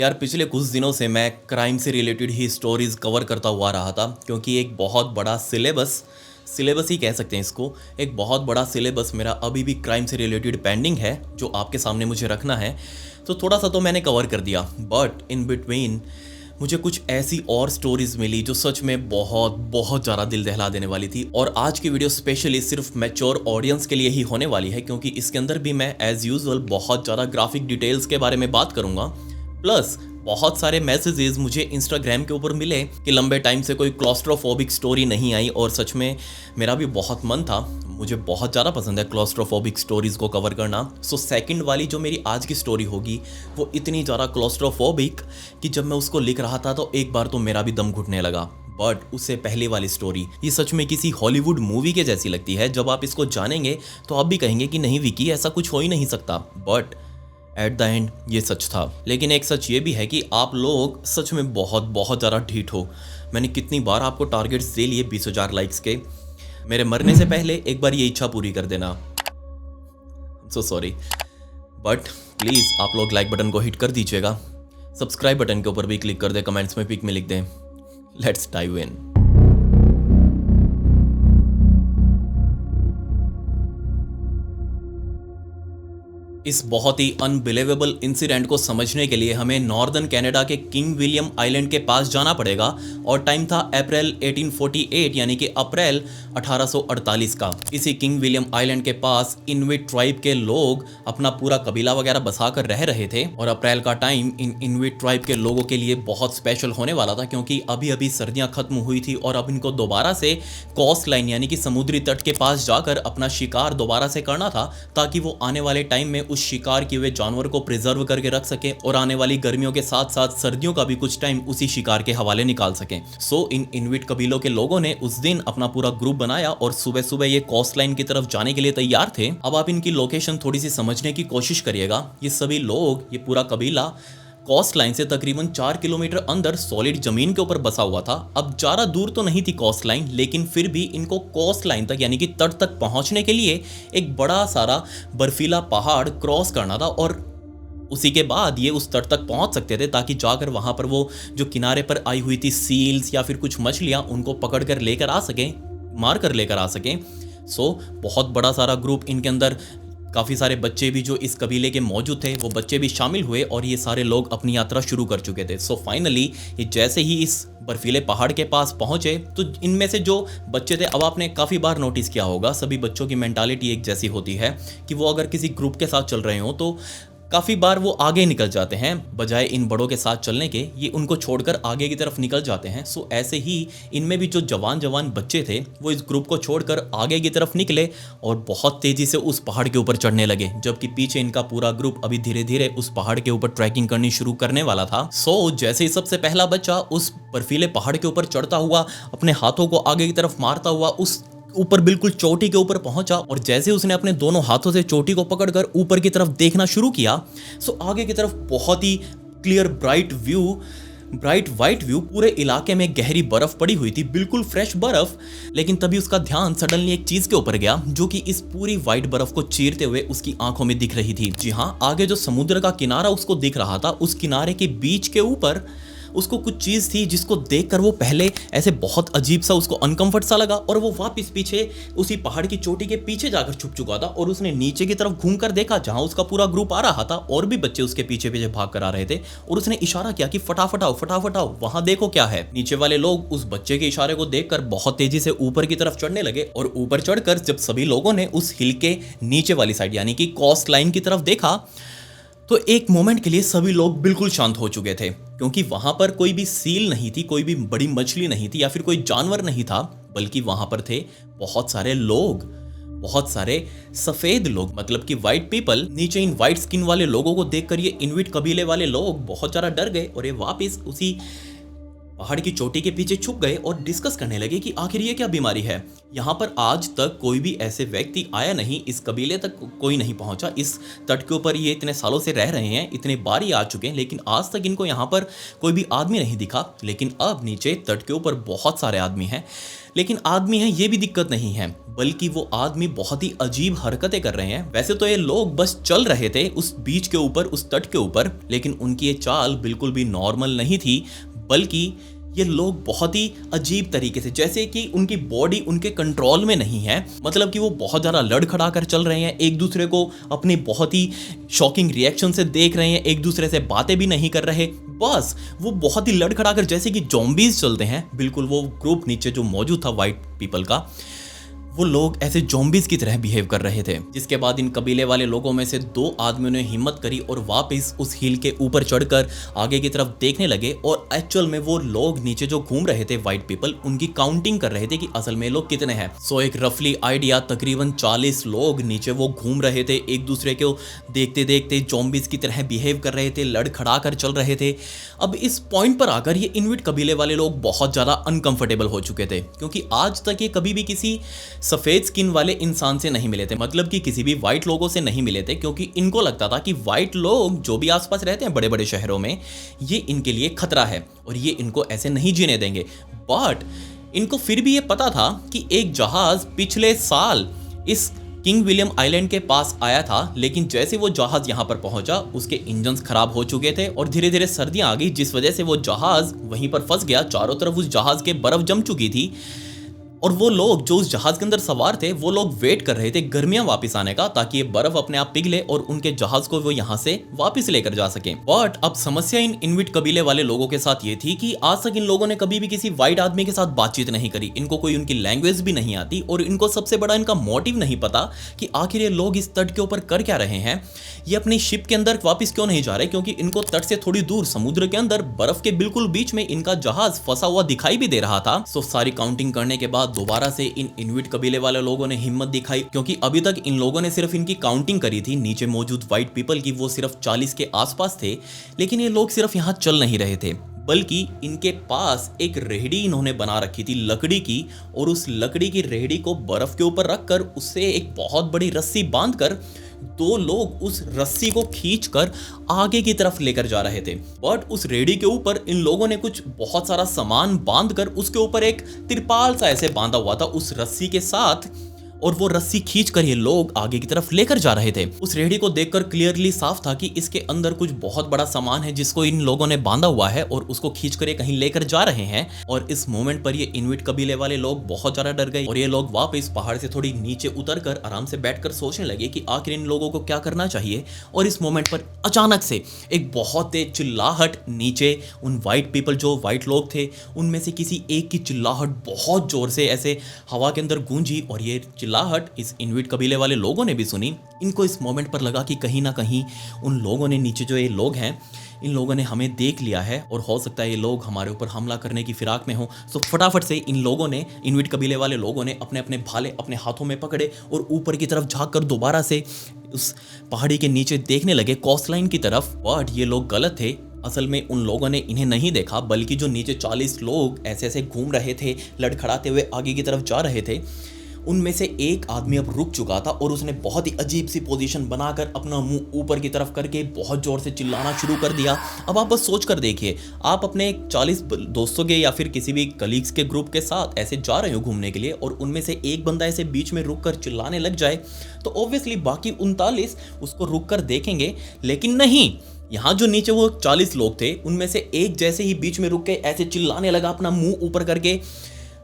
यार पिछले कुछ दिनों से मैं क्राइम से रिलेटेड ही स्टोरीज कवर करता हुआ रहा था, क्योंकि एक बहुत बड़ा सिलेबस ही कह सकते हैं इसको। एक बहुत बड़ा सिलेबस मेरा अभी भी क्राइम से रिलेटेड पेंडिंग है, जो आपके सामने मुझे रखना है। तो थोड़ा सा तो मैंने कवर कर दिया, बट इन बिटवीन मुझे कुछ ऐसी और स्टोरीज मिली जो सच में बहुत बहुत ज़्यादा दिल दहला देने वाली थी। और आज की वीडियो स्पेशली सिर्फ मैच्योर ऑडियंस के लिए ही होने वाली है, क्योंकि इसके अंदर भी मैं एज यूजुअल बहुत ज़्यादा ग्राफिक डिटेल्स के बारे में बात करूंगा। प्लस बहुत सारे मैसेजेस मुझे इंस्टाग्राम के ऊपर मिले कि लंबे टाइम से कोई क्लॉस्ट्रोफोबिक स्टोरी नहीं आई, और सच में मेरा भी बहुत मन था। मुझे बहुत ज़्यादा पसंद है क्लॉस्ट्रोफोबिक स्टोरीज को कवर करना। सो सेकंड वाली जो मेरी आज की स्टोरी होगी वो इतनी ज़्यादा क्लॉस्ट्रोफोबिक कि जब मैं उसको लिख रहा था तो एक बार तो मेरा भी दम घुटने लगा। बट उससे पहले वाली स्टोरी ये सच में किसी हॉलीवुड मूवी के जैसी लगती है। जब आप इसको जानेंगे तो आप भी कहेंगे कि नहीं विकी, ऐसा कुछ हो ही नहीं सकता। बट एट द एंड ये सच था। लेकिन एक सच ये भी है कि आप लोग सच में बहुत बहुत ज़्यादा ढीठ हो। मैंने कितनी बार आपको टारगेट्स दे लिए 20,000 लाइक्स के। मेरे मरने से पहले एक बार ये इच्छा पूरी कर देना। सो सॉरी, बट प्लीज़ आप लोग लाइक बटन को हिट कर दीजिएगा। सब्सक्राइब बटन के ऊपर भी क्लिक कर दे, कमेंट्स में पिक में लिख दें। Let's dive in. इस बहुत ही अनबिलीवेबल इंसिडेंट को समझने के लिए हमें नॉर्दर्न कनाडा के किंग विलियम आइलैंड के पास जाना पड़ेगा। और टाइम था अप्रैल 1848, यानी कि अप्रैल 1848 का। इसी किंग विलियम आइलैंड के पास इनविट ट्राइब के लोग अपना पूरा कबीला वगैरह बसा कर रह रहे थे। और अप्रैल का टाइम इन इनविट ट्राइब के लोगों के लिए बहुत स्पेशल होने वाला था, क्योंकि अभी अभी सर्दियां खत्म हुई थी और अब इनको दोबारा से कोस्ट लाइन यानी कि समुद्री तट के पास जाकर अपना शिकार दोबारा से करना था, ताकि वो आने वाले टाइम में उस शिकार किए हुए जानवर को प्रिजर्व करके रख सके और आने वाली गर्मियों के साथ साथ सर्दियों का भी कुछ टाइम उसी शिकार के हवाले निकाल सके। सो इन इनविट कबीलों के लोगों ने उस दिन अपना पूरा ग्रुप बनाया और सुबह सुबह ये कोस्ट लाइन की तरफ जाने के लिए तैयार थे। अब आप इनकी लोकेशन थोड़ी सी समझने की कोशिश करिएगा। ये सभी लोग, ये पूरा कबीला कोस्ट लाइन से तकरीबन 4 किलोमीटर अंदर सॉलिड जमीन के ऊपर बसा हुआ था। अब ज़्यादा दूर तो नहीं थी कोस्ट लाइन, लेकिन फिर भी इनको कोस्ट लाइन तक यानी कि तट तक पहुंचने के लिए एक बड़ा सारा बर्फीला पहाड़ क्रॉस करना था, और उसी के बाद ये उस तट तक पहुंच सकते थे, ताकि जाकर वहां पर वो जो किनारे पर आई हुई थी सील्स या फिर कुछ मछलियां, उनको पकड़ कर लेकर आ सकें, मार कर लेकर आ सकें। सो बहुत बड़ा सारा ग्रुप, इनके अंदर काफ़ी सारे बच्चे भी जो इस कबीले के मौजूद थे वो बच्चे भी शामिल हुए, और ये सारे लोग अपनी यात्रा शुरू कर चुके थे। सो फाइनली ये जैसे ही इस बर्फीले पहाड़ के पास पहुंचे तो इनमें से जो बच्चे थे, अब आपने काफ़ी बार नोटिस किया होगा सभी बच्चों की मेंटालिटी एक जैसी होती है कि वो अगर किसी ग्रुप के साथ चल रहे हो तो काफ़ी बार वो आगे निकल जाते हैं, बजाय इन बड़ों के साथ चलने के ये उनको छोड़कर आगे की तरफ निकल जाते हैं। सो ऐसे ही इनमें भी जो जवान जवान बच्चे थे वो इस ग्रुप को छोड़कर आगे की तरफ निकले और बहुत तेज़ी से उस पहाड़ के ऊपर चढ़ने लगे, जबकि पीछे इनका पूरा ग्रुप अभी धीरे धीरे उस पहाड़ के ऊपर ट्रैकिंग करनी शुरू करने वाला था। सो जैसे ही सबसे पहला बच्चा उस बर्फीले पहाड़ के ऊपर चढ़ता हुआ, अपने हाथों को आगे की तरफ मारता हुआ उस ऊपर बिल्कुल चोटी के ऊपर पहुंचा, और जैसे उसने अपने दोनों हाथों से चोटी को पकड़कर ऊपर की तरफ देखना शुरू किया, सो आगे की तरफ बहुत ही क्लियर ब्राइट वाइट व्यू, पूरे इलाके में गहरी बर्फ पड़ी हुई थी, बिल्कुल फ्रेश बर्फ। लेकिन तभी उसका ध्यान सडनली एक चीज के ऊपर गया जो कि इस पूरी वाइट बर्फ को चीरते हुए उसकी आंखों में दिख रही थी। जी हाँ, आगे जो समुद्र का किनारा उसको दिख रहा था, उस किनारे के बीच के ऊपर उसको कुछ चीज़ थी जिसको देखकर वो पहले ऐसे बहुत अजीब सा उसको अनकंफर्ट सा लगा, और वो वापस पीछे उसी पहाड़ की चोटी के पीछे जाकर छुप चुका था। और उसने नीचे की तरफ घूमकर देखा जहां उसका पूरा ग्रुप आ रहा था, और भी बच्चे उसके पीछे पीछे भाग कर आ रहे थे, और उसने इशारा किया कि फटाफट आओ, वहां देखो क्या है। नीचे वाले लोग उस बच्चे के इशारे को देखकर बहुत तेजी से ऊपर की तरफ चढ़ने लगे, और ऊपर चढ़कर जब सभी लोगों ने उस हिल के नीचे वाली साइड यानी कि कोस्ट लाइन की तरफ देखा तो एक मोमेंट के लिए सभी लोग बिल्कुल शांत हो चुके थे, क्योंकि वहां पर कोई भी सील नहीं थी, कोई भी बड़ी मछली नहीं थी या फिर कोई जानवर नहीं था, बल्कि वहां पर थे बहुत सारे लोग, बहुत सारे सफेद लोग, मतलब कि वाइट पीपल। नीचे इन वाइट स्किन वाले लोगों को देखकर ये इनविट कबीले वाले लोग बहुत ज्यादा डर गए, और ये वापस उसी पहाड़ की चोटी के पीछे छुप गए और डिस्कस करने लगे कि आखिर ये क्या बीमारी है। यहाँ पर आज तक कोई भी ऐसे व्यक्ति आया नहीं, इस कबीले तक कोई नहीं पहुंचा। इस तट के ऊपर ये इतने सालों से रह रहे हैं, इतने बार ही आ चुके हैं, लेकिन आज तक इनको यहाँ पर कोई भी आदमी नहीं दिखा। लेकिन अब नीचे तट के ऊपर बहुत सारे आदमी हैं, लेकिन आदमी हैं ये भी दिक्कत नहीं है, बल्कि वो आदमी बहुत ही अजीब हरकतें कर रहे हैं। वैसे तो ये लोग बस चल रहे थे उस बीच के ऊपर, उस तट के ऊपर, लेकिन उनकी ये चाल बिल्कुल भी नॉर्मल नहीं थी, बल्कि ये लोग बहुत ही अजीब तरीके से, जैसे कि उनकी बॉडी उनके कंट्रोल में नहीं है। मतलब कि वो बहुत ज़्यादा लड़खड़ा कर चल रहे हैं, एक दूसरे को अपनी बहुत ही शॉकिंग रिएक्शन से देख रहे हैं, एक दूसरे से बातें भी नहीं कर रहे, बस वो बहुत ही लड़खड़ा कर जैसे कि ज़ॉम्बीज चलते हैं। बिल्कुल वो ग्रुप नीचे जो मौजूद था वाइट पीपल का, वो लोग ऐसे ज़ॉम्बीज की तरह बिहेव कर रहे थे। जिसके बाद इन कबीले वाले लोगों में से 2 आदमियों ने हिम्मत करी और वापस उस हिल के ऊपर चढ़कर आगे की तरफ देखने लगे, और एक्चुअल में वो लोग नीचे जो घूम रहे थे वाइट पीपल, उनकी काउंटिंग कर रहे थे कि असल में लोग कितने हैं। सो एक रफली आइडिया तकरीबन 40 लोग नीचे वो घूम रहे थे, एक दूसरे को देखते देखते ज़ॉम्बीज की तरह बिहेव कर रहे थे, लड़खड़ा कर चल रहे थे। अब इस पॉइंट पर आकर ये इनुइट कबीले वाले लोग बहुत ज़्यादा अनकंफर्टेबल हो चुके थे, क्योंकि आज तक ये कभी भी किसी सफ़ेद स्किन वाले इंसान से नहीं मिले थे, मतलब कि किसी भी वाइट लोगों से नहीं मिले थे, क्योंकि इनको लगता था कि वाइट लोग जो भी आसपास रहते हैं बड़े बड़े शहरों में, ये इनके लिए खतरा है और ये इनको ऐसे नहीं जीने देंगे। बट इनको फिर भी ये पता था कि एक जहाज पिछले साल इस किंग विलियम आइलैंड के पास आया था, लेकिन जैसे वो जहाज यहाँ पर पहुंचा उसके इंजन्स खराब हो चुके थे और धीरे धीरे सर्दियां आ गई, जिस वजह से वो जहाज वहीं पर फंस गया। चारों तरफ उस जहाज के बर्फ जम चुकी थी और वो लोग जो उस जहाज के अंदर सवार थे वो लोग वेट कर रहे थे गर्मियां वापस आने का, ताकि ये बर्फ अपने आप पिघले और उनके जहाज को वो यहाँ से वापस लेकर जा सके। बट अब समस्या इन इनुइट कबीले वाले लोगों के साथ ये थी कि आज तक इन लोगों ने कभी भी किसी वाइट आदमी के साथ बातचीत नहीं करी, इनको कोई उनकी लैंग्वेज भी नहीं आती और इनको सबसे बड़ा इनका मोटिव नहीं पता कि आखिर ये लोग इस तट के ऊपर कर क्या रहे हैं। ये अपनी शिप के अंदर वापस क्यों नहीं जा रहे, क्योंकि इनको तट से थोड़ी दूर समुद्र के अंदर बर्फ के बिल्कुल बीच में इनका जहाज फंसा हुआ दिखाई भी दे रहा था। सो सारी काउंटिंग करने के बाद दोबारा से इन इनुइट कबीले वाले लोगों ने हिम्मत दिखाई, क्योंकि अभी तक इन लोगों ने सिर्फ इनकी काउंटिंग करी थी नीचे मौजूद वाइट पीपल की, वो सिर्फ 40 के आसपास थे। लेकिन ये लोग सिर्फ यहाँ चल नहीं रहे थे, बल्कि इनके पास एक रेहड़ी इन्होंने बना रखी थी लकड़ी की, और उस लकड़ी की रेहड़ी को बर्फ के ऊपर रखकर उससे एक बहुत बड़ी रस्सी बांधकर 2 लोग उस रस्सी को खींचकर आगे की तरफ लेकर जा रहे थे। बट उस रेहड़ी के ऊपर इन लोगों ने कुछ बहुत सारा सामान बांधकर उसके ऊपर एक तिरपाल सा ऐसे बांधा हुआ था उस रस्सी के साथ, और वो रस्सी खींचकर ये लोग आगे की तरफ लेकर जा रहे थे। उस रेहड़ी को देखकर क्लियरली साफ था कि इसके अंदर कुछ बहुत बड़ा सामान है जिसको इन लोगों ने बांधा हुआ है और उसको खींचकर ये कहीं लेकर जा रहे हैं। और इस मोमेंट पर ये इनुइट कबीले वाले लोग बहुत ज्यादा डर गए और ये लोग वापस पहाड़ से थोड़ी नीचे उतरकर आराम से बैठकर सोचने लगे कि आखिर इन लोगों को क्या करना चाहिए। और इस मोमेंट पर अचानक से एक बहुत तेज चिल्लाहट नीचे उन वाइट पीपल जो वाइट लोग थे उनमें से किसी एक की चिल्लाहट बहुत जोर से ऐसे हवा के अंदर गूंजी, और ये चिल्लाहट इस इनुइट कबीले वाले लोगों ने भी सुनी। इनको इस मोमेंट पर लगा कि कहीं ना कहीं उन लोगों ने, नीचे जो ये लोग हैं, इन लोगों ने हमें देख लिया है और हो सकता है ये लोग हमारे ऊपर हमला करने की फिराक में हो। तो फटाफट से इन लोगों ने, इनुइट कबीले वाले लोगों ने अपने अपने भाले अपने हाथों में पकड़े और ऊपर की तरफ झांक कर दोबारा से उस पहाड़ी के नीचे देखने लगे कोस्टलाइन की तरफ। बट ये लोग गलत थे। असल में उन लोगों ने इन्हें नहीं देखा, बल्कि जो नीचे 40 लोग ऐसे ऐसे घूम रहे थे, लड़खड़ाते हुए आगे की तरफ जा रहे थे, उनमें से एक आदमी अब रुक चुका था और उसने बहुत ही अजीब सी पोजीशन बनाकर अपना मुंह ऊपर की तरफ करके बहुत जोर से चिल्लाना शुरू कर दिया। अब आप बस सोच कर देखिए, आप अपने 40 दोस्तों के या फिर किसी भी कलीग्स के ग्रुप के साथ ऐसे जा रहे हो घूमने के लिए और उनमें से एक बंदा ऐसे बीच में रुक कर चिल्लाने लग जाए, तो ऑब्वियसली बाकी 39 उसको रुक कर देखेंगे। लेकिन नहीं, यहाँ जो नीचे वो 40 लोग थे उनमें से एक जैसे ही बीच में रुक के ऐसे चिल्लाने लगा अपना मुंह ऊपर करके,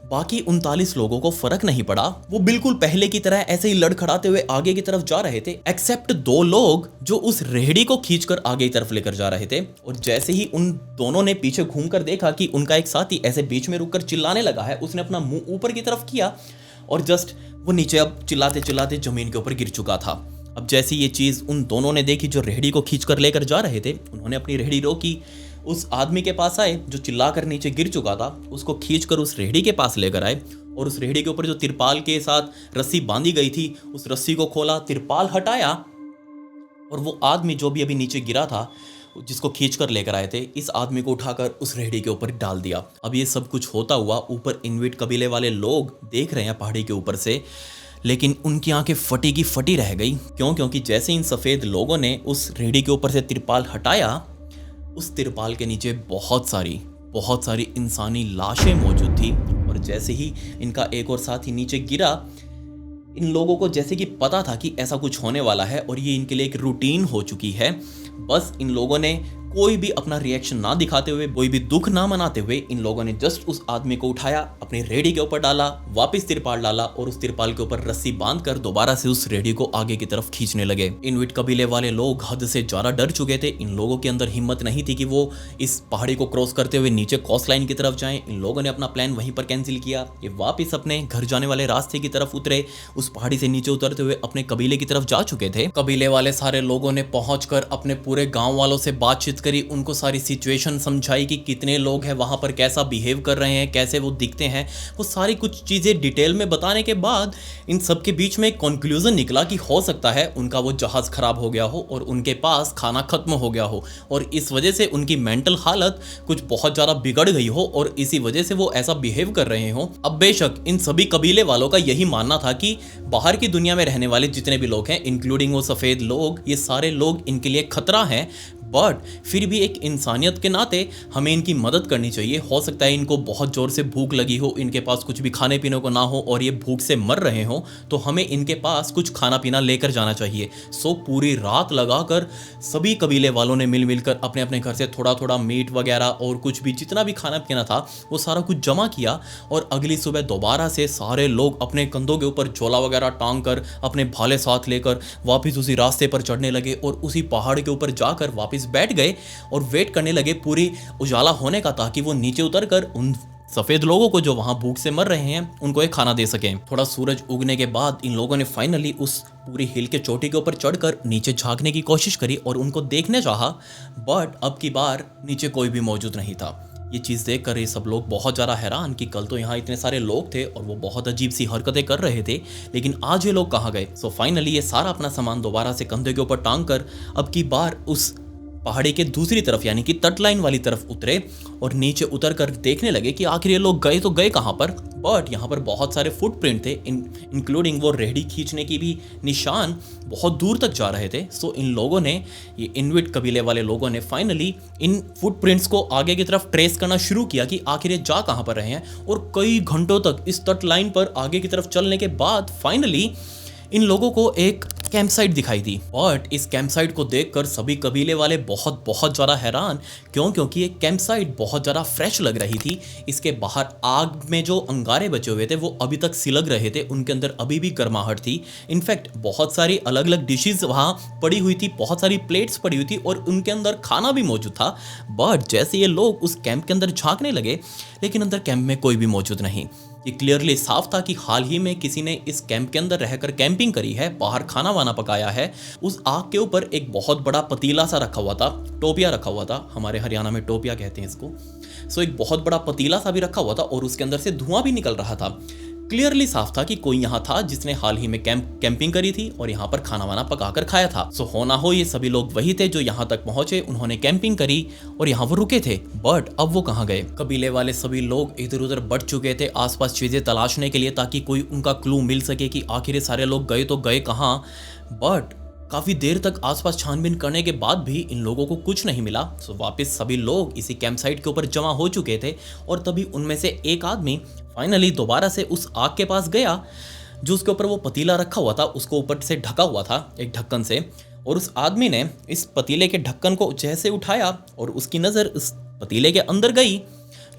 बाकी 39 लोगों को फर्क नहीं पड़ा। वो बिल्कुल पहले की तरह ऐसे ही लड़खड़ाते हुए आगे की तरफ जा रहे थे, एक्सेप्ट 2 लोग जो उस रेहड़ी को खींचकर आगे की तरफ लेकर जा रहे थे। और जैसे ही उन दोनों ने पीछे घूमकर देखा कि उनका एक साथी ऐसे बीच में रुककर चिल्लाने लगा है, उसने अपना मुंह ऊपर की तरफ किया और जस्ट वो नीचे अब चिल्लाते चिल्लाते जमीन के ऊपर गिर चुका था। अब जैसे ये चीज़ उन दोनों ने देखी जो रेहड़ी को खींचकर लेकर जा रहे थे, उन्होंने अपनी रेहड़ी रोकी, उस आदमी के पास आए जो चिल्लाकर नीचे गिर चुका था, उसको खींचकर उस रेहड़ी के पास लेकर आए और उस रेहड़ी के ऊपर जो तिरपाल के साथ रस्सी बांधी गई थी उस रस्सी को खोला, तिरपाल हटाया और वो आदमी जो भी अभी नीचे गिरा था जिसको खींच कर लेकर आए थे, इस आदमी को उठाकर उस रेहड़ी के ऊपर डाल दिया। अब ये सब कुछ होता हुआ ऊपर इन्विट कबीले वाले लोग देख रहे हैं पहाड़ी के ऊपर से, लेकिन उनकी आंखें फटी की फटी रह गई। क्यों? क्योंकि जैसे इन सफ़ेद लोगों ने उस रेहड़ी के ऊपर से तिरपाल हटाया, उस तिरपाल के नीचे बहुत सारी इंसानी लाशें मौजूद थी। और जैसे ही इनका एक और साथी नीचे गिरा, इन लोगों को जैसे कि पता था कि ऐसा कुछ होने वाला है और ये इनके लिए एक रूटीन हो चुकी है। बस इन लोगों ने कोई भी अपना रिएक्शन ना दिखाते हुए, कोई भी दुख ना मनाते हुए, इन लोगों ने जस्ट उस आदमी को उठाया, अपनी रेहड़ी के ऊपर डाला, वापस तिरपाल डाला और उस तिरपाल के ऊपर रस्सी बांधकर दोबारा से उस रेहड़ी को आगे की तरफ खींचने लगे। इन्विट कबीले वाले लोग हद से ज्यादा डर चुके थे। इन लोगों के अंदर हिम्मत नहीं थी कि वो इस पहाड़ी को क्रॉस करते हुए नीचे कोस्ट लाइन की तरफ जाएं। इन लोगों ने अपना प्लान वहीं पर कैंसिल किया। ये वापस अपने घर जाने वाले रास्ते की तरफ उतरे। उस पहाड़ी से नीचे उतरते हुए अपने कबीले की तरफ जा चुके थे। कबीले वाले सारे लोगों ने पहुंचकर अपने पूरे गांव वालों से बातचीत करी, उनको सारी सिचुएशन समझाई कि कितने लोग हैं वहां पर, कैसा बिहेव कर रहे हैं, कैसे वो दिखते हैं। वो सारी कुछ चीजें डिटेल में बताने के बाद इन सब के बीच में एक कंक्लूजन निकला कि हो सकता है उनका वो जहाज खराब हो गया हो और उनके पास खाना खत्म हो गया हो और इस वजह से उनकी मेंटल हालत कुछ बहुत ज्यादा बिगड़ गई हो और इसी वजह से वो ऐसा बिहेव कर रहे हो। अब बेशक इन सभी कबीले वालों का यही मानना था कि बाहर की दुनिया में रहने वाले जितने भी लोग हैं, इंक्लूडिंग वो सफेद लोग, ये सारे लोग इनके लिए खतरा हैं। बट फिर भी एक इंसानियत के नाते हमें इनकी मदद करनी चाहिए। हो सकता है इनको बहुत ज़ोर से भूख लगी हो, इनके पास कुछ भी खाने पीने को ना हो और ये भूख से मर रहे हो, तो हमें इनके पास कुछ खाना पीना लेकर जाना चाहिए। सो पूरी रात लगाकर सभी कबीले वालों ने मिलकर अपने अपने घर से थोड़ा थोड़ा मीट वगैरह और कुछ भी जितना भी खाना पीना था वो सारा कुछ जमा किया और अगली सुबह दोबारा से सारे लोग अपने कंधों के ऊपर झोला वगैरह टांग कर, अपने भाले साथ लेकर वापस उसी रास्ते पर चढ़ने लगे और उसी पहाड़ के ऊपर जाकर वापस बैठ गए और वेट करने लगे पूरी उजाला होने का, ताकि वो नीचे उतरकर उन सफेद लोगों को जो वहां भूख से मर रहे हैं उनको एक खाना दे सकें। थोड़ा सूरज उगने के बाद इन लोगों ने फाइनली उस पूरी हिल के चोटी के ऊपर चढ़कर नीचे झांकने की कोशिश करी और उनको देखने चाहा, बट अब की बार नीचे कोई भी मौजूद नहीं था। ये चीज़ देखकर ये सब लोग बहुत ज़्यादा हैरान कि कल तो यहाँ इतने सारे लोग थे और वो बहुत अजीब सी हरकतें कर रहे थे, लेकिन आज ये लोग कहाँ गए। सो फाइनली ये सारा अपना सामान दोबारा से कंधे के ऊपर टांग कर अब की बार उस पहाड़ी के दूसरी तरफ यानी कि तट लाइन वाली तरफ उतरे और नीचे उतर कर देखने लगे कि आखिर ये लोग गए तो गए कहाँ पर। बट यहाँ पर बहुत सारे फुटप्रिंट थे, इंक्लूडिंग वो रेहड़ी खींचने की भी निशान बहुत दूर तक जा रहे थे। सो इन लोगों ने, ये इन्विट कबीले वाले लोगों ने फाइनली इन फुटप्रिंट्स को आगे की तरफ ट्रेस करना शुरू किया कि आखिर ये जा कहाँ पर रहे हैं। और कई घंटों तक इस तट लाइन पर आगे की तरफ चलने के बाद फाइनली इन लोगों को एक कैंप साइट दिखाई दी। बट इस कैंप साइट को देखकर सभी कबीले वाले बहुत ज़्यादा हैरान। क्यों? क्योंकि ये कैंप साइट बहुत ज़्यादा फ्रेश लग रही थी। इसके बाहर आग में जो अंगारे बचे हुए थे वो अभी तक सिलग रहे थे, उनके अंदर अभी भी गर्माहट थी। इनफैक्ट बहुत सारी अलग अलग डिशेज वहाँ पड़ी हुई थी, बहुत सारी प्लेट्स पड़ी हुई थी और उनके अंदर खाना भी मौजूद था। बट जैसे ये लोग उस कैंप के अंदर झांकने लगे, लेकिन अंदर कैंप में कोई भी मौजूद नहीं। ये क्लियरली साफ था कि हाल ही में किसी ने इस कैंप के अंदर रहकर कैंपिंग करी है, बाहर खाना वाना पकाया है। उस आग के ऊपर एक बहुत बड़ा पतीला सा रखा हुआ था, टोपिया रखा हुआ था, हमारे हरियाणा में टोपिया कहते हैं इसको। सो एक बहुत बड़ा पतीला सा भी रखा हुआ था और उसके अंदर से धुआं भी निकल रहा था। क्लियरली साफ था कि कोई यहाँ था जिसने हाल ही में कैंपिंग करी थी और यहाँ पर खाना वाना पकाकर खाया था। सो हो ना हो ये सभी लोग वही थे जो यहाँ तक पहुंचे, उन्होंने कैंपिंग करी और यहाँ वो रुके थे। बट अब वो कहाँ गए? कबीले वाले सभी लोग इधर उधर बढ़ चुके थे आसपास चीजें तलाशने के लिए, ताकि कोई उनका क्लू मिल सके कि आखिर ये सारे लोग गए तो गए कहाँ। बट काफ़ी देर तक आसपास छानबीन करने के बाद भी इन लोगों को कुछ नहीं मिला। सो वापस सभी लोग इसी कैंप साइट के ऊपर जमा हो चुके थे और तभी उनमें से एक आदमी फाइनली दोबारा से उस आग के पास गया जो उसके ऊपर वो पतीला रखा हुआ था, उसको ऊपर से ढका हुआ था एक ढक्कन से। और उस आदमी ने इस पतीले के ढक्कन को जैसे उठाया और उसकी नज़र उस पतीले के अंदर गई,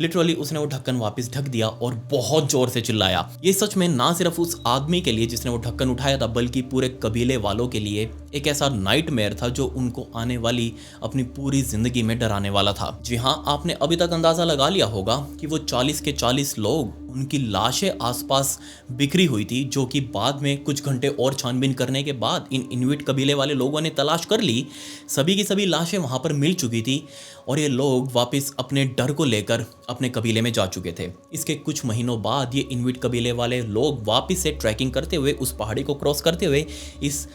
लिटरली उसने वो ढक्कन वापस ढक दिया और बहुत जोर से चिल्लाया। ये सच में ना सिर्फ उस आदमी के लिए जिसने वो ढक्कन उठाया था, बल्कि पूरे कबीले वालों के लिए एक ऐसा नाइटमेयर था जो उनको आने वाली अपनी पूरी जिंदगी में डराने वाला था। जी हाँ, आपने अभी तक अंदाजा लगा लिया होगा कि वो 40 के 40 लोग, उनकी लाशें आसपास बिखरी हुई थी, जो कि बाद में कुछ घंटे और छानबीन करने के बाद इन इन्विट कबीले वाले लोगों ने तलाश कर ली। सभी की सभी लाशें वहाँ पर मिल चुकी थी और ये लोग वापस अपने डर को लेकर अपने कबीले में जा चुके थे। इसके कुछ महीनों बाद ये इन्विट कबीले वाले लोग वापस से ट्रैकिंग करते हुए, उस पहाड़ी को क्रॉस करते हुए इस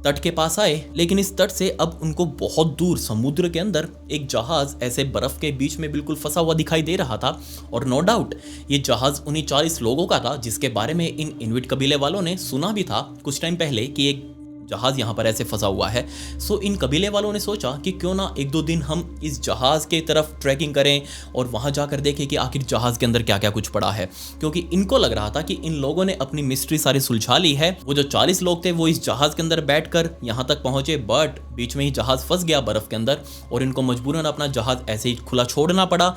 तट के पास आए, लेकिन इस तट से अब उनको बहुत दूर समुद्र के अंदर एक जहाज ऐसे बर्फ के बीच में बिल्कुल फंसा हुआ दिखाई दे रहा था। और नो डाउट ये जहाज उन्हीं 40 लोगों का था जिसके बारे में इन इन्विट कबीले वालों ने सुना भी था कुछ टाइम पहले कि एक जहाज यहाँ पर ऐसे फंसा हुआ है। सो इन कबीले वालों ने सोचा कि क्यों ना एक दो दिन हम इस जहाज के तरफ ट्रैकिंग करें और वहां जाकर देखें कि आखिर जहाज के अंदर क्या क्या कुछ पड़ा है, क्योंकि इनको लग रहा था कि इन लोगों ने अपनी मिस्ट्री सारी सुलझा ली है। वो जो 40 लोग थे वो इस जहाज के अंदर बैठकर यहाँ तक पहुंचे, बट बीच में ही जहाज फंस गया बर्फ के अंदर और इनको मजबूरन अपना जहाज ऐसे ही खुला छोड़ना पड़ा।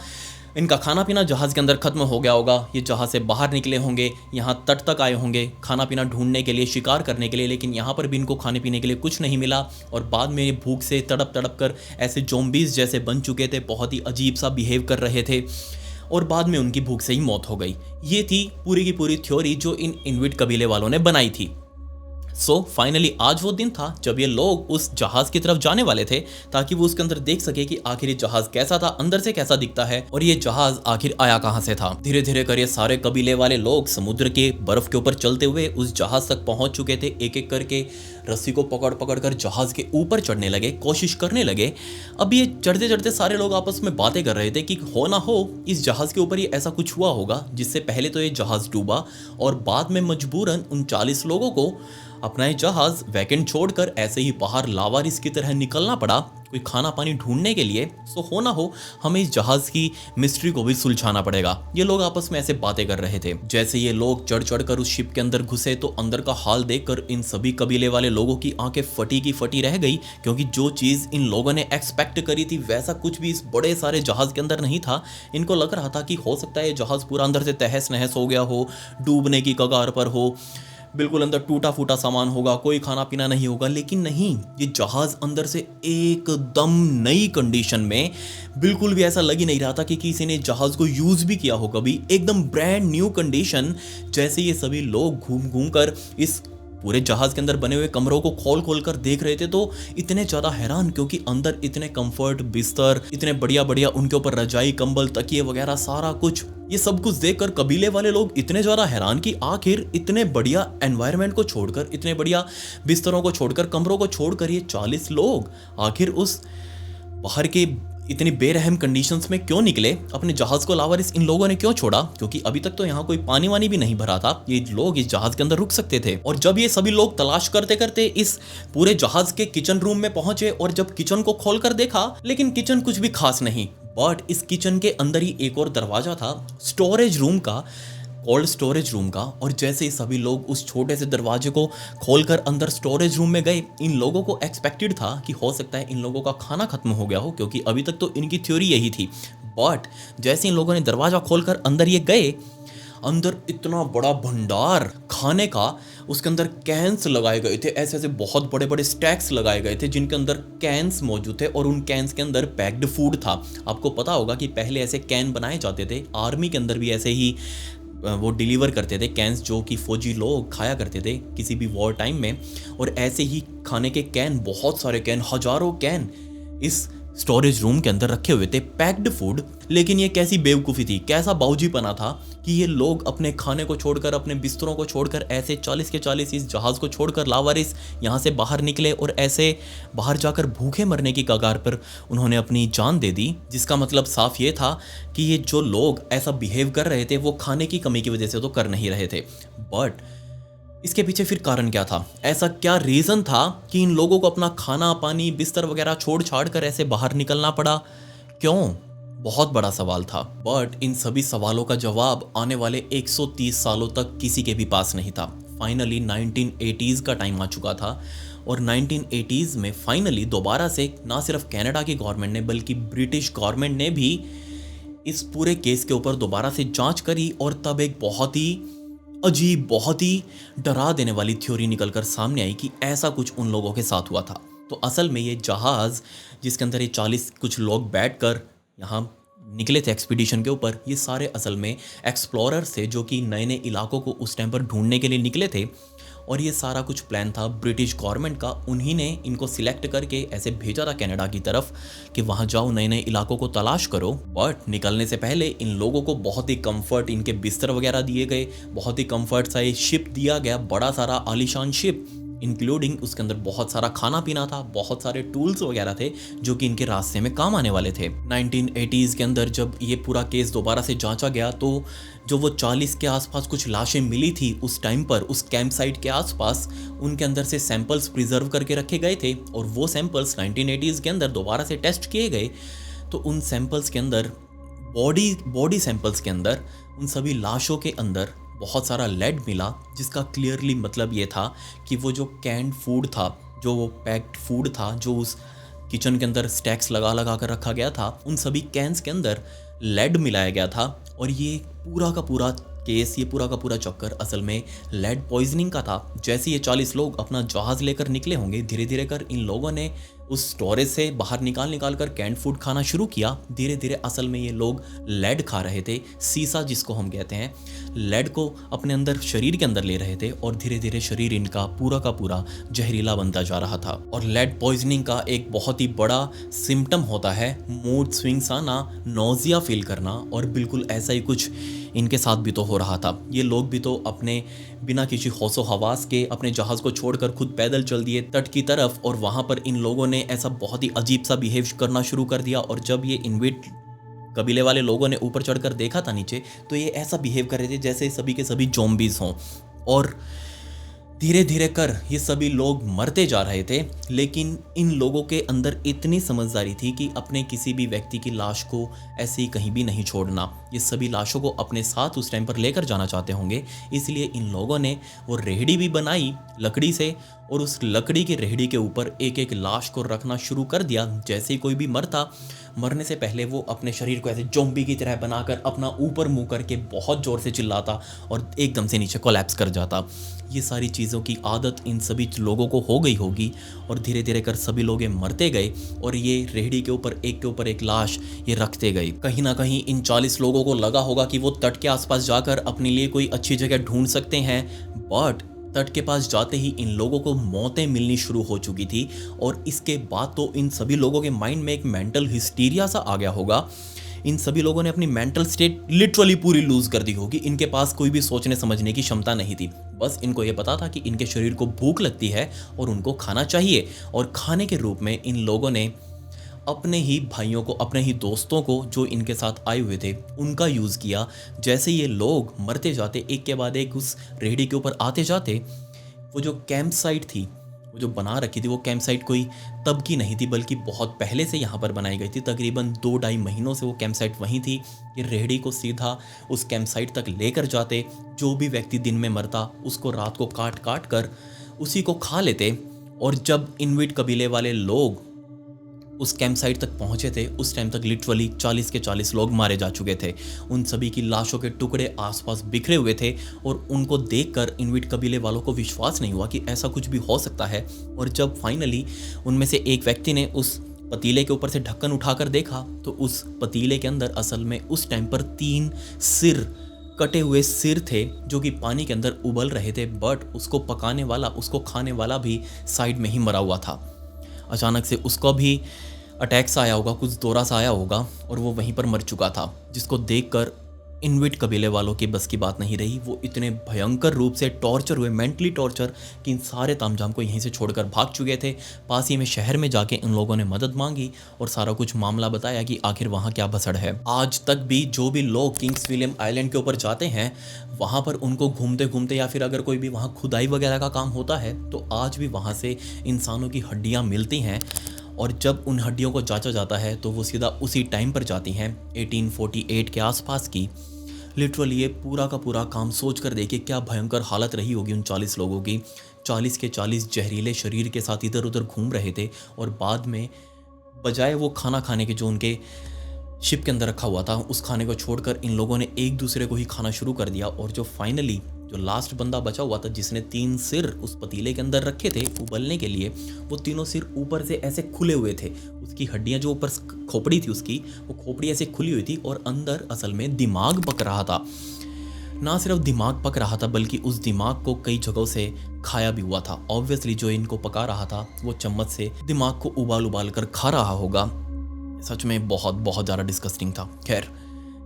इनका खाना पीना जहाज़ के अंदर ख़त्म हो गया होगा, ये जहाज़ से बाहर निकले होंगे, यहाँ तट तक आए होंगे खाना पीना ढूंढने के लिए, शिकार करने के लिए, लेकिन यहाँ पर भी इनको खाने पीने के लिए कुछ नहीं मिला। और बाद में ये भूख से तड़प तड़प कर ऐसे ज़ॉम्बीज़ जैसे बन चुके थे, बहुत ही अजीब सा बिहेव कर रहे थे और बाद में उनकी भूख से ही मौत हो गई। ये थी पूरी की पूरी थ्योरी जो इन इन्विट कबीले वालों ने बनाई थी। सो फाइनली आज वो दिन था जब ये लोग उस जहाज की तरफ जाने वाले थे ताकि वो उसके अंदर देख सके कि आखिर ये जहाज कैसा था, अंदर से कैसा दिखता है और ये जहाज आखिर आया कहां से था। धीरे धीरे कर ये सारे कबीले वाले लोग समुद्र के बर्फ के ऊपर चलते हुए उस जहाज तक पहुंच चुके थे। एक एक करके रस्सी को पकड़ पकड़ कर जहाज के ऊपर चढ़ने लगे, कोशिश करने लगे। अब ये चढ़ते चढ़ते सारे लोग आपस में बातें कर रहे थे कि हो ना हो इस जहाज के ऊपर ये ऐसा कुछ हुआ होगा जिससे पहले तो ये जहाज डूबा और बाद में मजबूरन उन 40 लोगों को अपना ये जहाज वैकेंट छोड़कर ऐसे ही बाहर लावारिस की तरह निकलना पड़ा कोई खाना पानी ढूंढने के लिए। सो हो ना हो हमें इस जहाज की मिस्ट्री को भी सुलझाना पड़ेगा। ये लोग आपस में ऐसे बातें कर रहे थे। जैसे ये लोग चढ़ चढ़ कर उस शिप के अंदर घुसे तो अंदर का हाल देखकर इन सभी कबीले वाले लोगों की आंखें फटी की फटी रह गई, क्योंकि जो चीज इन लोगों ने एक्सपेक्ट करी थी वैसा कुछ भी इस बड़े सारे जहाज के अंदर नहीं था। इनको लग रहा था कि हो सकता है ये जहाज पूरा अंदर से तहस नहस हो गया हो, डूबने की कगार पर हो, बिल्कुल अंदर टूटा फूटा सामान होगा, कोई खाना पीना नहीं होगा। लेकिन नहीं, ये जहाज अंदर से एकदम नई कंडीशन में, बिल्कुल भी ऐसा लग ही नहीं रहा था कि किसी ने जहाज को यूज भी किया हो कभी। एकदम ब्रांड न्यू कंडीशन। जैसे ये सभी लोग घूम घूम कर इस पूरे जहाज के अंदर बने हुए कमरों को खोल खोल कर देख रहे थे तो इतने ज्यादा हैरान, क्योंकि अंदर इतने कंफर्ट बिस्तर, इतने बढ़िया बढ़िया उनके ऊपर रजाई कंबल तकिए वगैरह सारा कुछ, ये सब कुछ देखकर कबीले वाले लोग इतने ज्यादा हैरान कि आखिर इतने बढ़िया एनवायरनमेंट को छोड़कर, इतने बढ़िया बिस्तरों को छोड़कर, कमरों को छोड़कर ये 40 लोग आखिर उस बाहर के इतनी बेरहम कंडीशंस में क्यों निकले, अपने जहाज को लावारिस इन लोगों ने क्यों छोड़ा, क्योंकि अभी तक तो यहाँ कोई पानी वानी भी नहीं भरा था। ये लोग इस जहाज के अंदर रुक सकते थे। और जब ये सभी लोग तलाश करते करते इस पूरे जहाज के किचन रूम में पहुंचे और जब किचन को खोलकर देखा, लेकिन किचन कुछ भी खास नहीं। बट इस किचन के अंदर ही एक और दरवाजा था स्टोरेज रूम का, कोल्ड स्टोरेज रूम का। और जैसे ही सभी लोग उस छोटे से दरवाजे को खोलकर अंदर स्टोरेज रूम में गए, इन लोगों को एक्सपेक्टेड था कि हो सकता है इन लोगों का खाना खत्म हो गया हो, क्योंकि अभी तक तो इनकी थ्योरी यही थी। बट जैसे इन लोगों ने दरवाजा खोलकर अंदर ये गए, अंदर इतना बड़ा भंडार खाने का, उसके अंदर कैंस लगाए गए थे, ऐसे ऐसे बहुत बड़े बड़े स्टैक्स लगाए गए थे जिनके अंदर कैंस मौजूद थे और उन कैंस के अंदर पैक्ड फूड था। आपको पता होगा कि पहले ऐसे कैन बनाए जाते थे, आर्मी के अंदर भी ऐसे ही वो डिलीवर करते थे कैंस, जो कि फौजी लोग खाया करते थे किसी भी वॉर टाइम में। और ऐसे ही खाने के कैन, बहुत सारे कैन, हजारों कैन इस स्टोरेज रूम के अंदर रखे हुए थे, पैक्ड फूड। लेकिन ये कैसी बेवकूफ़ी थी, कैसा बाऊजीपना था कि ये लोग अपने खाने को छोड़कर, अपने बिस्तरों को छोड़कर ऐसे 40 के 40 इस जहाज़ को छोड़कर लावारिस यहाँ से बाहर निकले और ऐसे बाहर जाकर भूखे मरने की कगार पर उन्होंने अपनी जान दे दी। जिसका मतलब साफ ये था कि ये जो लोग ऐसा बिहेव कर रहे थे वो खाने की कमी की वजह से तो कर नहीं रहे थे। बट इसके पीछे फिर कारण क्या था, ऐसा क्या रीज़न था कि इन लोगों को अपना खाना पानी बिस्तर वगैरह छोड़ छाड़ कर ऐसे बाहर निकलना पड़ा, क्यों? बहुत बड़ा सवाल था। बट इन सभी सवालों का जवाब आने वाले 130 सालों तक किसी के भी पास नहीं था। फाइनली 1980s का टाइम आ चुका था और 1980s में फाइनली दोबारा से ना सिर्फ कनाडा की गवर्नमेंट ने बल्कि ब्रिटिश गवर्नमेंट ने भी इस पूरे केस के ऊपर दोबारा से जांच करी और तब एक बहुत ही अजीब, बहुत ही डरा देने वाली थ्योरी निकलकर सामने आई कि ऐसा कुछ उन लोगों के साथ हुआ था। तो असल में ये जहाज़ जिसके अंदर ये 40 कुछ लोग बैठकर यहाँ निकले थे एक्सपीडिशन के ऊपर, ये सारे असल में एक्सप्लोरर्स थे जो कि नए नए इलाकों को उस टाइम पर ढूंढने के लिए निकले थे। और ये सारा कुछ प्लान था ब्रिटिश गवर्नमेंट का, उन्हीं ने इनको सिलेक्ट करके ऐसे भेजा था कनाडा की तरफ कि वहाँ जाओ, नए नए इलाकों को तलाश करो। बट निकलने से पहले इन लोगों को बहुत ही कंफर्ट, इनके बिस्तर वगैरह दिए गए, बहुत ही कंफर्ट सा ये शिप दिया गया, बड़ा सारा आलीशान शिप इंक्लूडिंग उसके अंदर बहुत सारा खाना पीना था, बहुत सारे टूल्स वगैरह थे जो कि इनके रास्ते में काम आने वाले थे। 1980s के अंदर जब ये पूरा केस दोबारा से जांचा गया तो जो वो 40 के आसपास कुछ लाशें मिली थी उस टाइम पर उस कैंप साइट के आसपास, उनके अंदर से सैंपल्स प्रिजर्व करके रखे गए थे और वो सैंपल्स 1980s के अंदर दोबारा से टेस्ट किए गए। तो उन सैंपल्स के अंदर बॉडी सैंपल्स के अंदर उन सभी लाशों के अंदर बहुत सारा लेड मिला, जिसका क्लियरली मतलब ये था कि वो जो कैंड फूड था, जो वो पैक्ड फूड था, जो उस किचन के अंदर स्टैक्स लगा लगा कर रखा गया था, उन सभी कैंस के अंदर लेड मिलाया गया था। और ये पूरा का पूरा केस, ये पूरा का पूरा चक्कर असल में लेड पॉइजनिंग का था। जैसे ये 40 लोग अपना जहाज़ लेकर निकले होंगे, धीरे धीरे कर इन लोगों ने उस स्टोरेज से बाहर निकाल कर कैंड फूड खाना शुरू किया। धीरे धीरे असल में ये लोग लेड खा रहे थे, सीसा जिसको हम कहते हैं, लेड को अपने अंदर शरीर के अंदर ले रहे थे और धीरे धीरे शरीर इनका पूरा का पूरा जहरीला बनता जा रहा था। और लेड पॉइजनिंग का एक बहुत ही बड़ा सिम्टम होता है मूड स्विंग्स आना, नोजिया फील करना, और बिल्कुल ऐसा ही कुछ इनके साथ भी तो हो रहा था। ये लोग भी तो अपने बिना किसी हौसो हवास के अपने जहाज़ को छोड़कर खुद पैदल चल दिए तट की तरफ, और वहाँ पर इन लोगों ने ऐसा बहुत ही अजीब सा बिहेव करना शुरू कर दिया। और जब ये इन्विट कबीले वाले लोगों ने ऊपर चढ़कर देखा था नीचे, तो ये ऐसा बिहेव कर रहे थे जैसे सभी के सभी ज़ॉम्बीज़ हों। और धीरे धीरे कर ये सभी लोग मरते जा रहे थे, लेकिन इन लोगों के अंदर इतनी समझदारी थी कि अपने किसी भी व्यक्ति की लाश को ऐसे ही कहीं भी नहीं छोड़ना। ये सभी लाशों को अपने साथ उस टाइम पर लेकर जाना चाहते होंगे, इसलिए इन लोगों ने वो रेहड़ी भी बनाई लकड़ी से, और उस लकड़ी की रेहड़ी के ऊपर एक एक लाश को रखना शुरू कर दिया। जैसे ही कोई भी मरता, मरने से पहले वो अपने शरीर को ऐसे ज़ॉम्बी की तरह बनाकर अपना ऊपर मुंह करके बहुत ज़ोर से चिल्लाता और एकदम से नीचे कोलैप्स कर जाता। ये सारी चीज़ों की आदत इन सभी लोगों को हो गई होगी, और धीरे धीरे कर सभी लोग मरते गए और ये रेहड़ी के ऊपर एक लाश ये रखते गए। कहीं ना कहीं इन 40 लोगों को लगा होगा कि वो तट के आसपास जाकर अपने लिए कोई अच्छी जगह ढूंढ सकते हैं, बट तट के पास जाते ही इन लोगों को मौतें मिलनी शुरू हो चुकी थी। और इसके बाद तो इन सभी लोगों के माइंड में एक मेंटल हिस्टीरिया सा आ गया होगा। इन सभी लोगों ने अपनी मेंटल स्टेट लिटरली पूरी लूज कर दी होगी। इनके पास कोई भी सोचने समझने की क्षमता नहीं थी। बस इनको ये पता था कि इनके शरीर को भूख लगती है और उनको खाना चाहिए, और खाने के रूप में इन लोगों ने अपने ही भाइयों को, अपने ही दोस्तों को जो इनके साथ आए हुए थे, उनका यूज़ किया। जैसे ये लोग मरते जाते, एक के बाद एक उस रेहड़ी के ऊपर आते जाते, वो जो कैंप साइट थी, वो जो बना रखी थी, वो कैंप साइट कोई तब की नहीं थी, बल्कि बहुत पहले से यहाँ पर बनाई गई थी। तकरीबन 2-2.5 महीनों से वो कैंप साइट वहीं थी। ये रेहड़ी को सीधा उस कैंप साइट तक लेकर जाते, जो भी व्यक्ति दिन में मरता उसको रात को काट काट कर उसी को खा लेते। और जब इन्विट कबीले वाले लोग उस कैंप साइट तक पहुंचे थे, उस टाइम तक लिटरली 40 के 40 लोग मारे जा चुके थे। उन सभी की लाशों के टुकड़े आसपास बिखरे हुए थे, और उनको देखकर इन्विट कबीले वालों को विश्वास नहीं हुआ कि ऐसा कुछ भी हो सकता है। और जब फाइनली उनमें से एक व्यक्ति ने उस पतीले के ऊपर से ढक्कन उठाकर देखा, तो उस पतीले के अंदर असल में उस टाइम पर 3 सिर, कटे हुए सिर थे, जो कि पानी के अंदर उबल रहे थे। बट उसको पकाने वाला, उसको खाने वाला भी साइड में ही मरा हुआ था। अचानक से उसको भी अटैक सा आया होगा, कुछ दौरा सा आया होगा, और वो वहीं पर मर चुका था, जिसको देखकर इन्विट कबीले वालों की बस की बात नहीं रही। वो इतने भयंकर रूप से टॉर्चर हुए, मेंटली टॉर्चर, कि इन सारे तामझाम को यहीं से छोड़कर भाग चुके थे। पास ही में शहर में जाके इन लोगों ने मदद मांगी और सारा कुछ मामला बताया कि आखिर वहाँ क्या भसड़ है। आज तक भी जो भी लोग किंग्स विलियम आइलैंड के ऊपर जाते हैं, वहाँ पर उनको घूमते घूमते, या फिर अगर कोई भी वहाँ खुदाई वगैरह का काम होता है, तो आज भी वहाँ से इंसानों की हड्डियाँ मिलती हैं। और जब उन हड्डियों को जांचा जाता है, तो वो सीधा उसी टाइम पर जाती हैं, 1848 के आसपास की। लिटरली ये पूरा का पूरा काम सोच कर देखिए क्या भयंकर हालत रही होगी उन 40 लोगों की। 40 के 40 जहरीले शरीर के साथ इधर उधर घूम रहे थे, और बाद में बजाय वो खाना खाने के जो उनके शिप के अंदर रखा हुआ था, उस खाने को छोड़कर इन लोगों ने एक दूसरे को ही खाना शुरू कर दिया। और जो फाइनली जो लास्ट बंदा बचा हुआ था, जिसने 3 सिर उस पतीले के अंदर रखे थे उबलने के लिए, वो तीनों सिर ऊपर से ऐसे खुले हुए थे। उसकी हड्डियां जो ऊपर खोपड़ी थी उसकी, वो खोपड़ी ऐसे खुली हुई थी, और अंदर असल में दिमाग पक रहा था। ना सिर्फ दिमाग पक रहा था, बल्कि उस दिमाग को कई जगहों से खाया भी हुआ था। ऑब्वियसली जो इनको पका रहा था, वो चम्मच से दिमाग को उबाल उबाल कर खा रहा होगा। सच में बहुत बहुत ज़्यादा डिस्गस्टिंग था। खैर,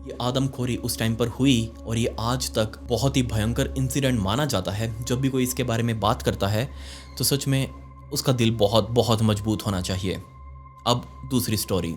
ये आदमखोरी उस टाइम पर हुई और ये आज तक बहुत ही भयंकर इंसिडेंट माना जाता है। जब भी कोई इसके बारे में बात करता है तो सच में उसका दिल बहुत बहुत मजबूत होना चाहिए। अब दूसरी स्टोरी।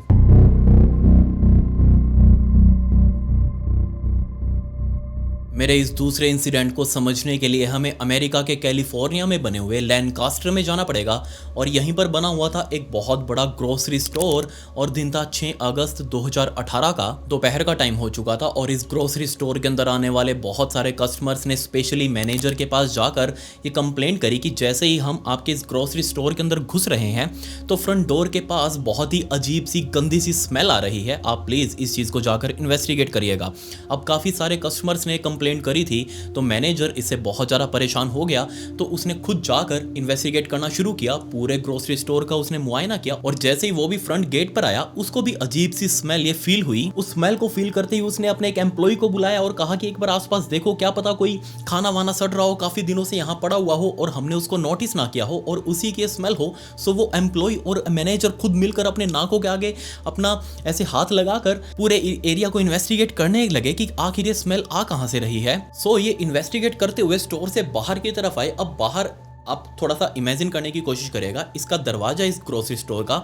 मेरे इस दूसरे इंसिडेंट को समझने के लिए हमें अमेरिका के कैलिफोर्निया में बने हुए लैनकास्टर में जाना पड़ेगा और यहीं पर बना हुआ था एक बहुत बड़ा ग्रोसरी स्टोर और दिन था 6 अगस्त 2018 का। दोपहर का टाइम हो चुका था और इस ग्रोसरी स्टोर के अंदर आने वाले बहुत सारे कस्टमर्स ने स्पेशली मैनेजर के पास जाकर ये कंप्लेंट करी कि जैसे ही हम आपके इस ग्रोसरी स्टोर के अंदर घुस रहे हैं तो फ्रंट डोर के पास बहुत ही अजीब सी गंदी सी स्मेल आ रही है, आप प्लीज़ इस चीज़ को जाकर इन्वेस्टिगेट करिएगा। अब काफ़ी सारे कस्टमर्स ने कंप्लेंट करी थी तो मैनेजर इससे बहुत ज़्यादा परेशान हो गया तो उसने खुद जाकर इन्वेस्टिगेट करना शुरू किया। पूरे ग्रोसरी स्टोर का उसने मुआयना किया और जैसे ही वो भी फ्रंट गेट पर आया उसको भी अजीब सी स्मेल ये फील हुई। उस स्मेल को फील करते ही उसने अपने एक एम्प्लॉय को बुलाया और कहा कि एक बार आसपास देखो, क्या पता कोई खाना वाना सड़ रहा हो, काफ़ी दिनों से यहाँ पड़ा हुआ हो और हमने उसको नोटिस ना किया हो और उसी की स्मेल हो। सो वो एम्प्लॉय और मैनेजर खुद मिलकर अपने नाकों के आगे अपना ऐसे हाथ लगाकर पूरे एरिया को इन्वेस्टिगेट करने लगे कि आखिर ये स्मेल आ कहाँ से रही है। सो ये इन्वेस्टिगेट करते हुए स्टोर से बाहर की तरफ आए। अब बाहर आप थोड़ा सा इमेजिन करने की कोशिश करेगा, इसका दरवाजा इस ग्रोसरी स्टोर का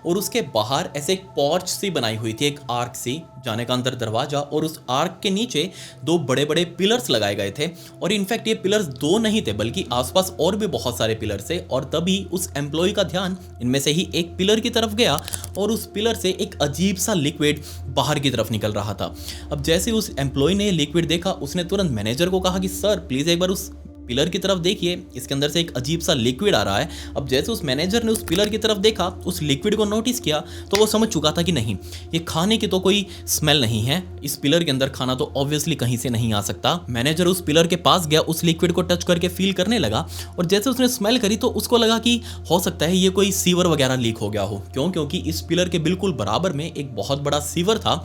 और उसके बाहर ऐसे एक पोर्च सी बनाई हुई थी, एक आर्क सी जाने का अंदर दरवाजा और उस आर्क के नीचे 2 बड़े बड़े पिलर्स लगाए गए थे और इनफैक्ट ये पिलर्स 2 नहीं थे बल्कि आसपास और भी बहुत सारे पिलर्स थे। और तभी उस एम्प्लॉय का ध्यान इनमें से ही एक पिलर की तरफ गया और उस पिलर से एक अजीब सा लिक्विड बाहर की तरफ निकल रहा था। अब जैसे उस एम्प्लॉय ने लिक्विड देखा उसने तुरंत मैनेजर को कहा कि सर प्लीज़ एक बार उस पिलर की तरफ देखिए, इसके अंदर से एक अजीब सा लिक्विड आ रहा है। अब जैसे उस मैनेजर ने उस पिलर की तरफ देखा, उस लिक्विड को नोटिस किया तो वो समझ चुका था कि नहीं, ये खाने की तो कोई स्मेल नहीं है, इस पिलर के अंदर खाना तो ऑब्वियसली कहीं से नहीं आ सकता। मैनेजर उस पिलर के पास गया, उस लिक्विड को टच करके फील करने लगा और जैसे उसने स्मेल करी तो उसको लगा कि हो सकता है ये कोई सीवर वगैरह लीक हो गया हो। क्योंकि इस पिलर के बिल्कुल बराबर में एक बहुत बड़ा सीवर था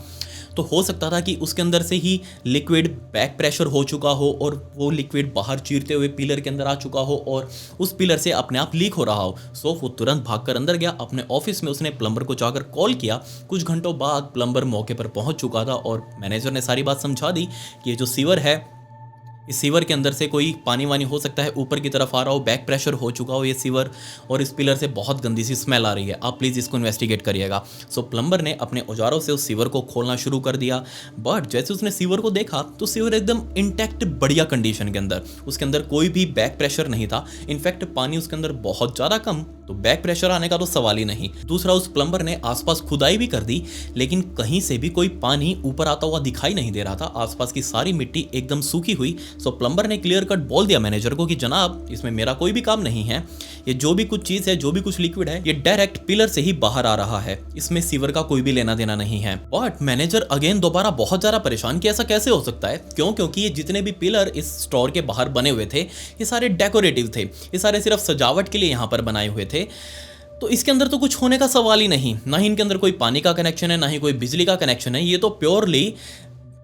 तो हो सकता था कि उसके अंदर से ही लिक्विड बैक प्रेशर हो चुका हो और वो लिक्विड बाहर चीरते हुए पिलर के अंदर आ चुका हो और उस पिलर से अपने आप लीक हो रहा हो। सो वो तुरंत भागकर अंदर गया, अपने ऑफिस में उसने प्लम्बर को जाकर कॉल किया। कुछ घंटों बाद प्लम्बर मौके पर पहुंच चुका था और मैनेजर ने सारी बात समझा दी कि ये जो सीवर है, इस सीवर के अंदर से कोई पानी वानी हो सकता है ऊपर की तरफ आ रहा हो, बैक प्रेशर हो चुका हो ये सीवर और इस पिलर से बहुत गंदी सी स्मेल आ रही है, आप प्लीज़ इसको इन्वेस्टिगेट करिएगा। सो प्लम्बर ने अपने औजारों से उस सीवर को खोलना शुरू कर दिया। बट जैसे उसने सीवर को देखा तो सीवर एकदम इंटैक्ट बढ़िया कंडीशन के अंदर, उसके अंदर कोई भी बैक प्रेशर नहीं था। इनफैक्ट पानी उसके अंदर बहुत ज़्यादा कम, तो बैक प्रेशर आने का तो सवाल ही नहीं। दूसरा, उस प्लम्बर ने आसपास खुदाई भी कर दी लेकिन कहीं से भी कोई पानी ऊपर आता हुआ दिखाई नहीं दे रहा था। आसपास की सारी मिट्टी एकदम सूखी हुई। सो प्लम्बर ने क्लियर कट बोल दिया मैनेजर को कि जनाब इसमें मेरा कोई भी काम नहीं है, ये जो भी कुछ चीज़ है, जो भी कुछ लिक्विड है, ये डायरेक्ट पिलर से ही बाहर आ रहा है, इसमें सीवर का कोई भी लेना देना नहीं है। बट मैनेजर अगेन दोबारा बहुत ज़्यादा परेशान कि ऐसा कैसे हो सकता है। क्योंकि ये जितने भी पिलर इस स्टोर के बाहर बने हुए थे ये सारे डेकोरेटिव थे, ये सारे सिर्फ सजावट के लिए यहाँ पर बनाए हुए थे, तो इसके अंदर तो कुछ होने का सवाल ही नहीं। ना ही इनके अंदर कोई पानी का कनेक्शन है, ना ही कोई बिजली का कनेक्शन है, ये तो प्योरली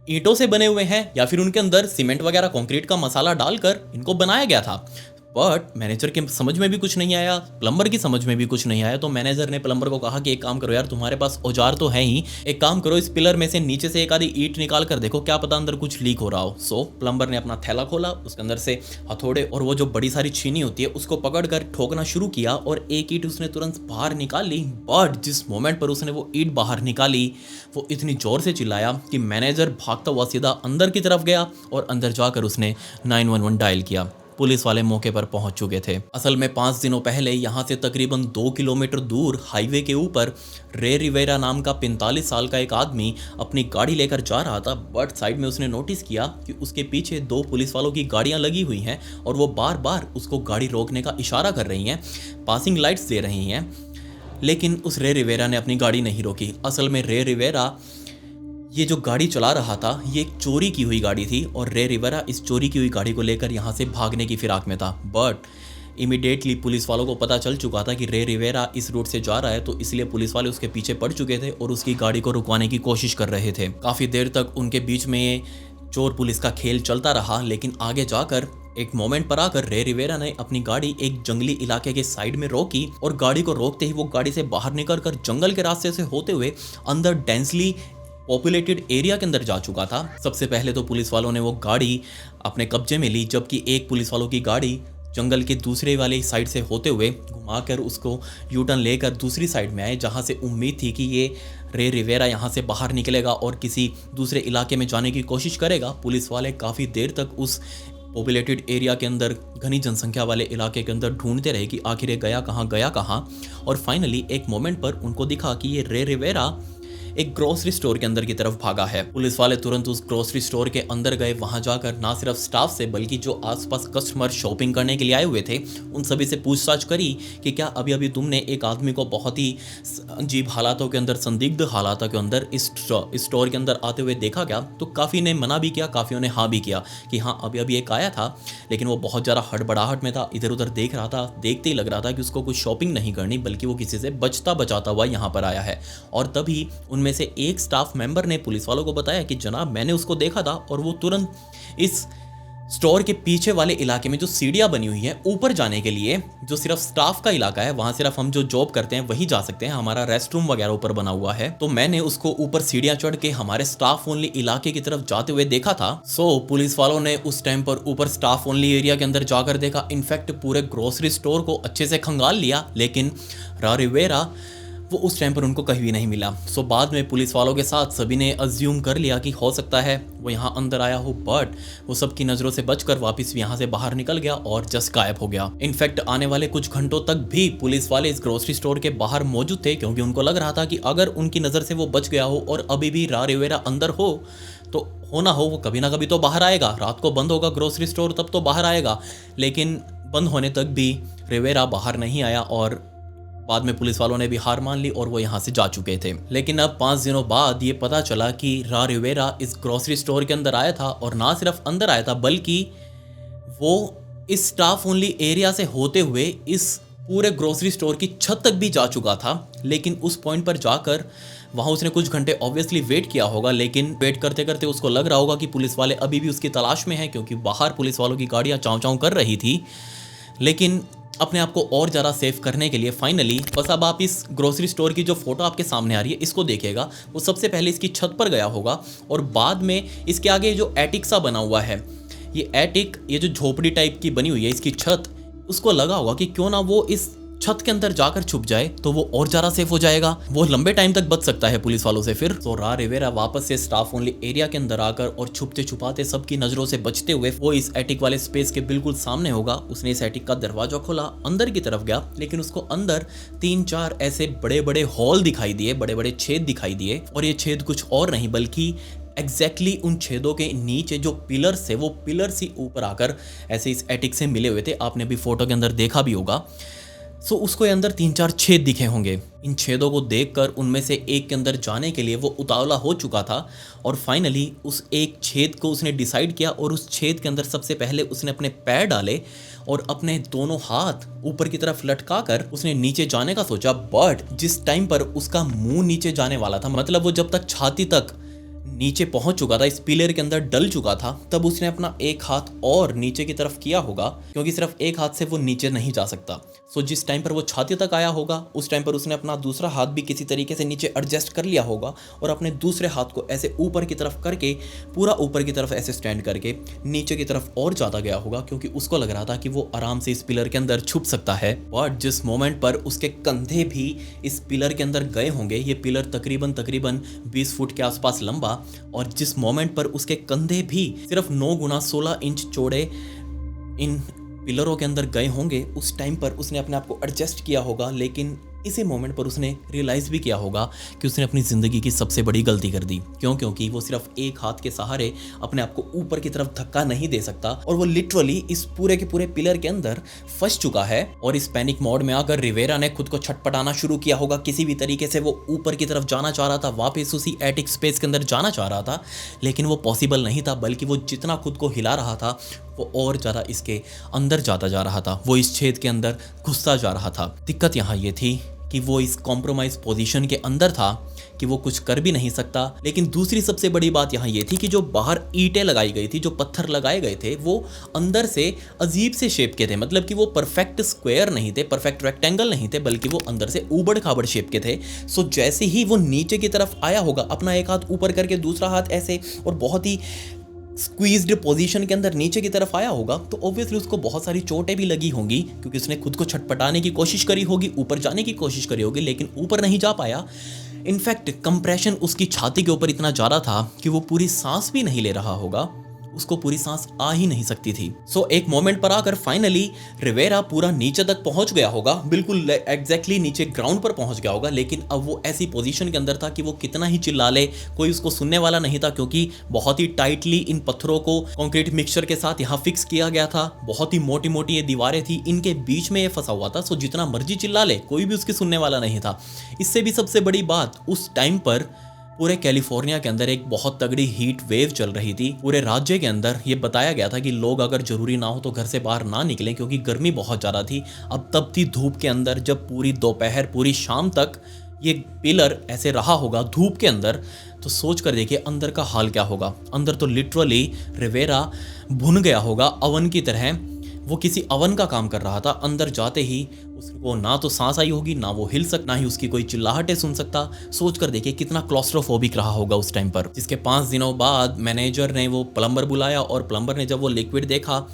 ईंटों से बने हुए हैं या फिर उनके अंदर सीमेंट वगैरह कंक्रीट का मसाला डालकर इनको बनाया गया था। बट मैनेजर के समझ में भी कुछ नहीं आया, प्लम्बर की समझ में भी कुछ नहीं आया। तो मैनेजर ने प्लम्बर को कहा कि एक काम करो यार, तुम्हारे पास औजार तो है ही, एक काम करो इस पिलर में से नीचे से एक आधी ईंट निकाल कर देखो, क्या पता अंदर कुछ लीक हो रहा हो। सो प्लम्बर ने अपना थैला खोला, उसके अंदर से हथौड़े और वो जो बड़ी सारी छीनी होती है उसको पकड़कर ठोकना शुरू किया और एक ईंट उसने तुरंत बाहर निकाल ली। बट जिस मोमेंट पर उसने वो ईंट बाहर निकाली वो इतनी जोर से चिल्लाया कि मैनेजर भागता हुआ सीधा अंदर की तरफ गया और अंदर जाकर उसने 911 डायल किया। पुलिस वाले मौके पर पहुंच चुके थे। असल में 5 दिनों पहले यहाँ से तकरीबन 2 किलोमीटर दूर हाईवे के ऊपर रे रिवेरा नाम का 45 साल का एक आदमी अपनी गाड़ी लेकर जा रहा था। बट साइड में उसने नोटिस किया कि उसके पीछे 2 पुलिस वालों की गाड़ियाँ लगी हुई हैं और वो बार बार उसको गाड़ी रोकने का इशारा कर रही हैं, पासिंग लाइट्स दे रही हैं, लेकिन उस रे रिवेरा ने अपनी गाड़ी नहीं रोकी। असल में रे रिवेरा ये जो गाड़ी चला रहा था ये एक चोरी की हुई गाड़ी थी और रे रिवेरा इस चोरी की हुई गाड़ी को लेकर यहाँ से भागने की फिराक में था। बट इमीडिएटली पुलिस वालों को पता चल चुका था कि रे रिवेरा इस रूट से जा रहा है, तो इसलिए पुलिस वाले उसके पीछे पड़ चुके थे और उसकी गाड़ी को रुकवाने की कोशिश कर रहे थे। काफ़ी देर तक उनके बीच में ये चोर पुलिस का खेल चलता रहा, लेकिन आगे जाकर एक मोमेंट पर आकर रे रिवेरा ने अपनी गाड़ी एक जंगली इलाके के साइड में रोकी और गाड़ी को रोकते ही वो गाड़ी से बाहर निकल कर जंगल के रास्ते से होते हुए अंदर डेंसली पॉपुलेटेड एरिया के अंदर जा चुका था। सबसे पहले तो पुलिस वालों ने वो गाड़ी अपने कब्जे में ली, जबकि एक पुलिस वालों की गाड़ी जंगल के दूसरे वाले साइड से होते हुए घुमाकर उसको यू टर्न लेकर दूसरी साइड में आए, जहां से उम्मीद थी कि ये रे रिवेरा यहाँ से बाहर निकलेगा और किसी दूसरे इलाके में जाने की कोशिश करेगा। पुलिस वाले काफ़ी देर तक उस पॉपुलेटेड एरिया के अंदर, घनी जनसंख्या वाले इलाके के अंदर ढूंढते रहे कि आखिर ये गया कहाँ, और फाइनली एक मोमेंट पर उनको दिखा कि ये रे रिवेरा एक ग्रोसरी स्टोर के अंदर की तरफ भागा है। पुलिस वाले तुरंत उस ग्रोसरी स्टोर के अंदर गए। वहां जाकर ना सिर्फ स्टाफ से बल्कि जो आसपास कस्टमर शॉपिंग करने के लिए आए हुए थे उन सभी से पूछताछ करी कि क्या अभी अभी तुमने एक आदमी को बहुत ही अजीब हालातों के अंदर, संदिग्ध हालातों के अंदर इस स्टोर के अंदर आते हुए देखा क्या? तो काफ़ी ने मना भी किया, काफ़ियों ने हाँ भी किया कि हाँ अभी अभी एक आया था, लेकिन वो बहुत ज़्यादा हड़बड़ाहट में था, इधर उधर देख रहा था। देखते ही लग रहा था कि उसको कुछ शॉपिंग नहीं करनी बल्कि वो किसी से बचता बचाता हुआ यहाँ पर आया है। और तभी उनमें से एक स्टाफ मेंबर ने पुलिस वालों को बताया कि जनाब मैंने उसको देखा था और वो तुरंत इस स्टोर के पीछे वाले इलाके में जो सीढ़ियां बनी हुई हैं ऊपर जाने के लिए, जो सिर्फ स्टाफ का इलाका है, वहां सिर्फ हम जो जॉब करते हैं वही जा सकते हैं, हमारा रेस्ट रूम वगैरह ऊपर बना हुआ है, तो मैंने उसको ऊपर सीढ़ियां चढ़ के हमारे स्टाफ ओनली इलाके की तरफ जाते हुए देखा था। पुलिस वालों ने उस टाइम पर ऊपर स्टाफ ओनली एरिया के अंदर जाकर देखा। इनफैक्ट पूरे ग्रोसरी स्टोर को अच्छे से खंगाल लिया, लेकिन रा रिवेरा वो उस टाइम पर उनको कहीं भी नहीं मिला। बाद में पुलिस वालों के साथ सभी ने अज्यूम कर लिया कि हो सकता है वो यहाँ अंदर आया हो, बट वो सबकी नज़रों से बचकर वापस यहाँ से बाहर निकल गया और जस्ट गायब हो गया। इनफैक्ट आने वाले कुछ घंटों तक भी पुलिस वाले इस ग्रोसरी स्टोर के बाहर मौजूद थे, क्योंकि उनको लग रहा था कि अगर उनकी नज़र से वो बच गया हो और अभी भी रा रिवेरा अंदर हो तो होना हो वो कभी ना कभी तो बाहर आएगा। रात को बंद होगा ग्रोसरी स्टोर तब तो बाहर आएगा, लेकिन बंद होने तक भी रिवेरा बाहर नहीं आया और बाद में पुलिस वालों ने भी हार मान ली और वो यहाँ से जा चुके थे। लेकिन अब 5 दिनों बाद ये पता चला कि रा रिवेरा इस ग्रोसरी स्टोर के अंदर आया था, और ना सिर्फ अंदर आया था बल्कि वो इस स्टाफ ओनली एरिया से होते हुए इस पूरे ग्रोसरी स्टोर की छत तक भी जा चुका था। लेकिन उस पॉइंट पर जाकर वहाँ उसने कुछ घंटे ऑब्वियसली वेट किया होगा, लेकिन वेट करते करते उसको लग रहा होगा कि पुलिस वाले अभी भी उसकी तलाश में हैं, क्योंकि बाहर पुलिस वालों की गाड़ियाँ चाँव चाँव कर रही थी। लेकिन अपने आप को और ज़्यादा सेफ करने के लिए फाइनली बस अब आप इस ग्रोसरी स्टोर की जो फोटो आपके सामने आ रही है इसको देखिएगा। वो सबसे पहले इसकी छत पर गया होगा और बाद में इसके आगे जो एटिक सा बना हुआ है, ये एटिक, ये जो झोपड़ी टाइप की बनी हुई है इसकी छत, उसको लगा होगा कि क्यों ना वो इस छत के अंदर जाकर छुप जाए तो वो और ज़्यादा सेफ हो जाएगा, वो लंबे टाइम तक बच सकता है पुलिस वालों से। फिर तो रा रिवेरा वापस से स्टाफ ओनली एरिया के अंदर आकर और छुपते छुपाते सबकी नज़रों से बचते हुए वो इस एटिक वाले स्पेस के बिल्कुल सामने होगा। उसने इस एटिक का दरवाजा खोला, अंदर की तरफ गया, लेकिन उसको अंदर 3-4 ऐसे बड़े बड़े हॉल दिखाई दिए, बड़े बड़े छेद दिखाई दिए, और ये छेद कुछ और नहीं बल्कि एग्जैक्टली उन छेदों के नीचे जो पिलर्स थे वो पिलर्स ही ऊपर आकर ऐसे इस एटिक से मिले हुए थे। आपने भी फोटो के अंदर देखा भी होगा। उसको अंदर 3-4 छेद दिखे होंगे। इन छेदों को देखकर उनमें से एक के अंदर जाने के लिए वो उतावला हो चुका था, और फाइनली उस एक छेद को उसने डिसाइड किया और उस छेद के अंदर सबसे पहले उसने अपने पैर डाले और अपने दोनों हाथ ऊपर की तरफ लटका कर उसने नीचे जाने का सोचा। बट जिस टाइम पर उसका मुंह नीचे जाने वाला था, मतलब वो जब तक छाती तक नीचे पहुंच चुका था, इस पिलर के अंदर डल चुका था, तब उसने अपना एक हाथ और नीचे की तरफ किया होगा, क्योंकि सिर्फ एक हाथ से वो नीचे नहीं जा सकता। जिस टाइम पर वो छाती तक आया होगा उस टाइम पर उसने अपना दूसरा हाथ भी किसी तरीके से नीचे एडजस्ट कर लिया होगा और अपने दूसरे हाथ को ऐसे ऊपर की तरफ करके, पूरा ऊपर की तरफ ऐसे स्टैंड करके नीचे की तरफ और ज़्यादा गया होगा, क्योंकि उसको लग रहा था कि वो आराम से इस पिलर के अंदर छुप सकता है। बट जिस मोमेंट पर उसके कंधे भी इस पिलर के अंदर गए होंगे, ये पिलर तकरीबन 20 फुट के आसपास लंबा, और जिस मोमेंट पर उसके कंधे भी सिर्फ 9x16 इंच चौड़े इन पिलरों के अंदर गए होंगे, उस टाइम पर उसने अपने आप को एडजस्ट किया होगा। लेकिन इसी मोमेंट पर उसने रियलाइज़ भी किया होगा कि उसने अपनी ज़िंदगी की सबसे बड़ी गलती कर दी। क्योंकि वो सिर्फ एक हाथ के सहारे अपने आप को ऊपर की तरफ धक्का नहीं दे सकता, और वो लिटरली इस पूरे के पूरे पिलर के अंदर फंस चुका है। और इस पैनिक मोड में आकर रिवेरा ने खुद को छटपटाना शुरू किया होगा। किसी भी तरीके से वो ऊपर की तरफ जाना चाह रहा था, वापस उसी एटिक स्पेस के अंदर जाना चाह रहा था, लेकिन वो पॉसिबल नहीं था, बल्कि वो जितना खुद को हिला रहा था वो और ज़्यादा इसके अंदर जाता जा रहा था, वो इस छेद के अंदर घुसता जा रहा था। दिक्कत यहाँ ये थी कि वो इस कॉम्प्रोमाइज़ पोजीशन के अंदर था कि वो कुछ कर भी नहीं सकता। लेकिन दूसरी सबसे बड़ी बात यहाँ ये थी कि जो बाहर ईंटें लगाई गई थी, जो पत्थर लगाए गए थे, वो अंदर से अजीब से शेप के थे। मतलब कि वो परफेक्ट स्क्वायर नहीं थे, परफेक्ट रेक्टेंगल नहीं थे, बल्कि वो अंदर से ऊबड़ खाबड़ शेप के थे। सो जैसे ही वो नीचे की तरफ आया होगा, अपना एक हाथ ऊपर करके दूसरा हाथ ऐसे और बहुत ही स्क्वीज्ड पोजीशन के अंदर नीचे की तरफ आया होगा, तो ऑब्वियसली उसको बहुत सारी चोटें भी लगी होंगी, क्योंकि उसने खुद को छटपटाने की कोशिश करी होगी, ऊपर जाने की कोशिश करी होगी, लेकिन ऊपर नहीं जा पाया। इनफैक्ट कंप्रेशन उसकी छाती के ऊपर इतना ज़्यादा था कि वो पूरी सांस भी नहीं ले रहा होगा, उसको पूरी सांस आ ही नहीं सकती थी। सो एक मोमेंट पर आकर फाइनली रिवेरा पूरा नीचे तक पहुंच गया होगा, बिल्कुल एग्जैक्टली नीचे ग्राउंड पर पहुंच गया होगा। लेकिन अब वो ऐसी पोजीशन के अंदर था कि वो कितना ही चिल्ला ले, कोई उसको सुनने वाला नहीं था, क्योंकि बहुत ही टाइटली इन पत्थरों को कंक्रीट मिक्सचर के साथ यहाँ फिक्स किया गया था। बहुत ही मोटी मोटी ये दीवारें थी, इनके बीच में ये फंसा हुआ था। सो जितना मर्जी चिल्ला ले, कोई भी उसकी सुनने वाला नहीं था। इससे भी सबसे बड़ी बात, उस टाइम पर पूरे कैलिफोर्निया के अंदर एक बहुत तगड़ी हीट वेव चल रही थी। पूरे राज्य के अंदर ये बताया गया था कि लोग अगर जरूरी ना हो तो घर से बाहर ना निकलें, क्योंकि गर्मी बहुत ज़्यादा थी। अब तब थी धूप के अंदर, जब पूरी दोपहर पूरी शाम तक ये पिलर ऐसे रहा होगा धूप के अंदर, तो सोच कर देखिए अंदर का हाल क्या होगा। अंदर तो लिटरली रिवेरा भुन गया होगा अवन की तरह। वो किसी अवन का काम कर रहा था। अंदर जाते ही उसको ना तो सांस आई होगी, ना वो हिल सकता, ना ही उसकी कोई चिल्लाहटें सुन सकता। सोच कर देखिए कितना क्लॉस्ट्रोफोबिक रहा होगा उस टाइम पर। जिसके 5 दिनों बाद मैनेजर ने वो प्लम्बर बुलाया, और प्लम्बर ने जब वो लिक्विड देखा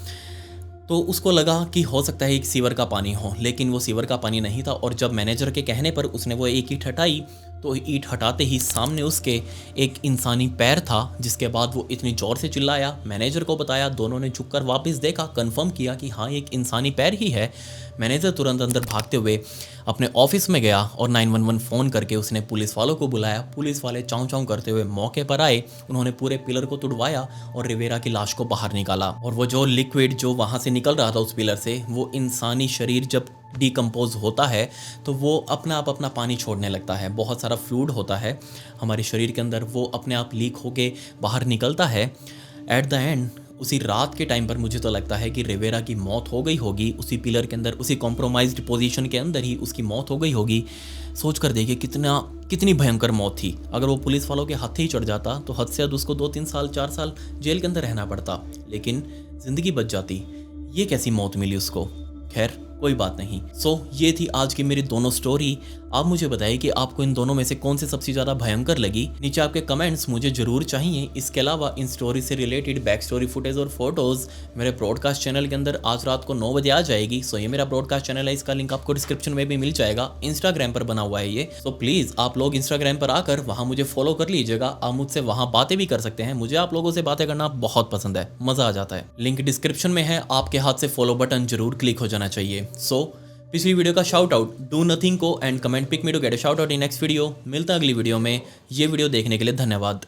तो उसको लगा कि हो सकता है एक सीवर का पानी हो, लेकिन वो सीवर का पानी नहीं था। और जब मैनेजर के कहने पर उसने वो एक ईंट हटाई, तो ईंट हटाते ही सामने उसके एक इंसानी पैर था। जिसके बाद वो इतनी ज़ोर से चिल्लाया, मैनेजर को बताया, दोनों ने झुककर वापस देखा, कंफर्म किया कि हाँ एक इंसानी पैर ही है। मैनेजर तुरंत अंदर भागते हुए अपने ऑफिस में गया और 911 फ़ोन करके उसने पुलिस वालों को बुलाया। पुलिस वाले चाँव चाँव करते हुए मौके पर आए। उन्होंने पूरे पिलर को तुड़वाया और रिवेरा की लाश को बाहर निकाला। और वो जो लिक्विड जो वहाँ से निकल रहा था उस पिलर से, वो इंसानी शरीर जब डिकम्पोज होता है तो वो अपना आप अपना पानी छोड़ने लगता है। बहुत सारा फ्लूइड होता है हमारे शरीर के अंदर, वो अपने आप लीक होके बाहर निकलता है। एट द एंड उसी रात के टाइम पर मुझे तो लगता है कि रिवेरा की मौत हो गई होगी, उसी पिलर के अंदर, उसी कॉम्प्रोमाइज्ड पोजीशन के अंदर ही उसकी मौत हो गई होगी। सोच कर देखिए कितनी भयंकर मौत थी। अगर वो पुलिस वालों के हाथ ही चढ़ जाता तो हद से हद उसको 2-3 साल 4 साल जेल के अंदर रहना पड़ता, लेकिन ज़िंदगी बच जाती। ये कैसी मौत मिली उसको? खैर कोई बात नहीं। सो ये थी आज की मेरी दोनों स्टोरी। आप मुझे बताइए कि आपको इन दोनों में से कौन सी सबसे ज़्यादा भयंकर लगी। नीचे आपके कमेंट्स मुझे ज़रूर चाहिए। इसके अलावा इन स्टोरी से रिलेटेड बैक स्टोरी फुटेज और फोटोज़ मेरे ब्रॉडकास्ट चैनल के अंदर आज रात को 9 बजे आ जाएगी। सो ये मेरा ब्रॉडकास्ट चैनल है, इसका लिंक आपको डिस्क्रिप्शन में भी मिल जाएगा। इंस्टाग्राम पर बना हुआ है ये। सो प्लीज़ आप लोग इंस्टाग्राम पर आकर वहाँ मुझे फॉलो कर लीजिएगा। आप मुझसे वहाँ बातें भी कर सकते हैं। मुझे आप लोगों से बातें करना बहुत पसंद है, मज़ा आ जाता है। लिंक डिस्क्रिप्शन में है, आपके हाथ से फॉलो बटन जरूर क्लिक हो जाना चाहिए। सो पिछली वीडियो का शाउट आउट डू नथिंग को and comment pick me to get a shout out in next video. मिलता है अगली वीडियो में। ये वीडियो देखने के लिए धन्यवाद।